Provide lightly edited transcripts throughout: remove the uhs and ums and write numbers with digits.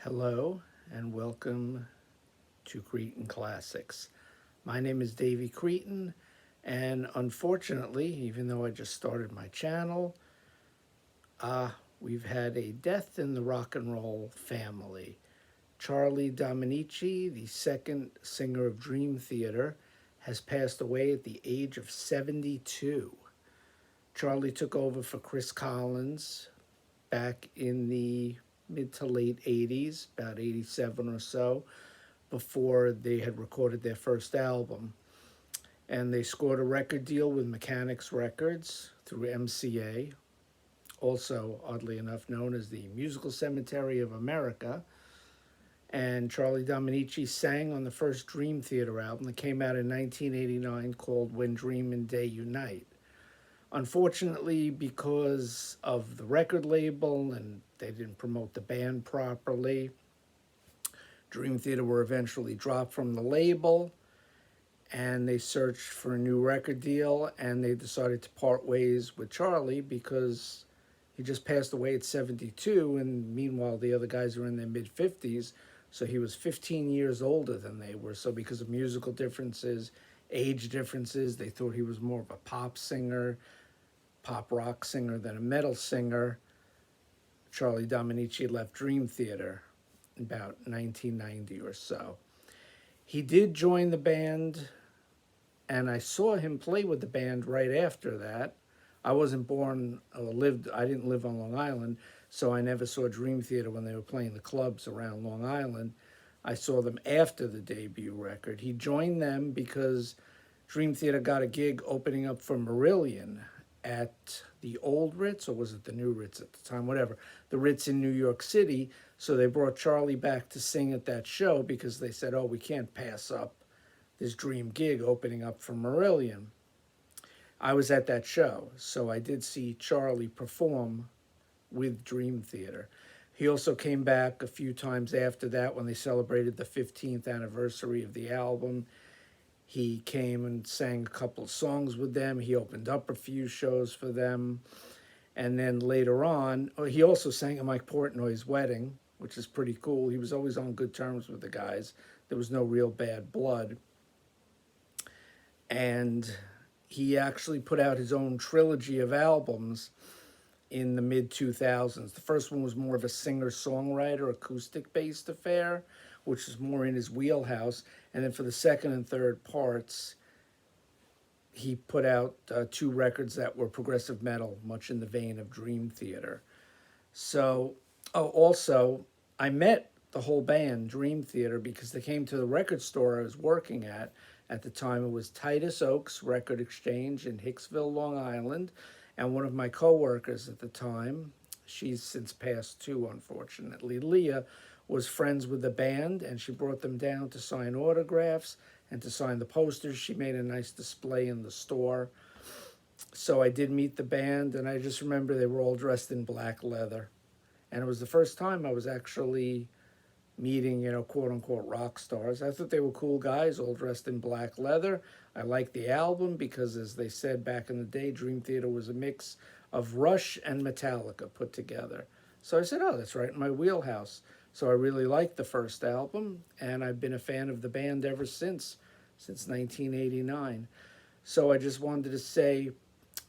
Hello and welcome to Cretan Classics. My name is Davey Cretan, and unfortunately, even though I just started my channel, we've had a death in the rock and roll family. Charlie Dominici, the second singer of Dream Theater, has passed away at the age of 72. Charlie took over for Chris Collins back in the mid to late 80s, about 87 or so, before they had recorded their first album. And they scored a record deal with Mechanics Records through MCA, also oddly enough known as the Musical Cemetery of America. And Charlie Dominici sang on the first Dream Theater album that came out in 1989 called When Dream and Day Unite. Unfortunately, because of the record label and they didn't promote the band properly, Dream Theater were eventually dropped from the label, and they searched for a new record deal, and they decided to part ways with Charlie because he just passed away at 72, and meanwhile the other guys were in their mid-50s, so he was 15 years older than they were. So because of musical differences, age differences, they thought he was more of a pop singer, pop rock singer than a metal singer. Charlie Dominici left Dream Theater in about 1990 or so. He did join the band, and I saw him play with the band right after that. I wasn't born or I didn't live on Long Island, so I never saw Dream Theater when they were playing the clubs around Long Island. I saw them after the debut record. He joined them because Dream Theater got a gig opening up for Marillion at the old Ritz, or was it the new Ritz at the time, whatever, the Ritz in New York City. So they brought Charlie back to sing at that show because they said, oh, we can't pass up this dream gig opening up for Marillion. I was at that show, so I did see Charlie perform with Dream Theater. He also came back a few times after that when they celebrated the 15th anniversary of the album. He came and sang a couple of songs with them. He opened up a few shows for them. And then later on, he also sang at Mike Portnoy's wedding, which is pretty cool. He was always on good terms with the guys. There was no real bad blood. And he actually put out his own trilogy of albums in the mid-2000s. The first one was more of a singer-songwriter, acoustic-based affair, which is more in his wheelhouse. And then for the second and third parts, he put out two records that were progressive metal, much in the vein of Dream Theater. So, also, I met the whole band, Dream Theater, because they came to the record store I was working at. At the time, it was Titus Oaks Record Exchange in Hicksville, Long Island. And one of my coworkers at the time, she's since passed too, unfortunately, Leah, was friends with the band, and she brought them down to sign autographs and to sign the posters. She made a nice display in the store. So I did meet the band, and I just remember they were all dressed in black leather. And it was the first time I was actually meeting, quote-unquote rock stars. I thought they were cool guys, all dressed in black leather. I liked the album because, as they said back in the day, Dream Theater was a mix of Rush and Metallica put together. So I said, oh, that's right in my wheelhouse. So I really liked the first album, and I've been a fan of the band ever since 1989. So I just wanted to say,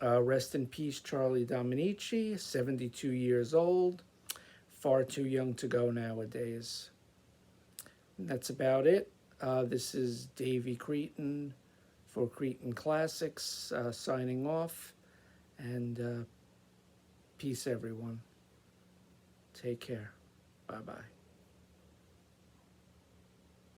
rest in peace, Charlie Dominici, 72 years old, far too young to go nowadays. And that's about it. This is Davey Cretan for Cretan Classics, signing off, and peace, everyone. Take care. Bye-bye.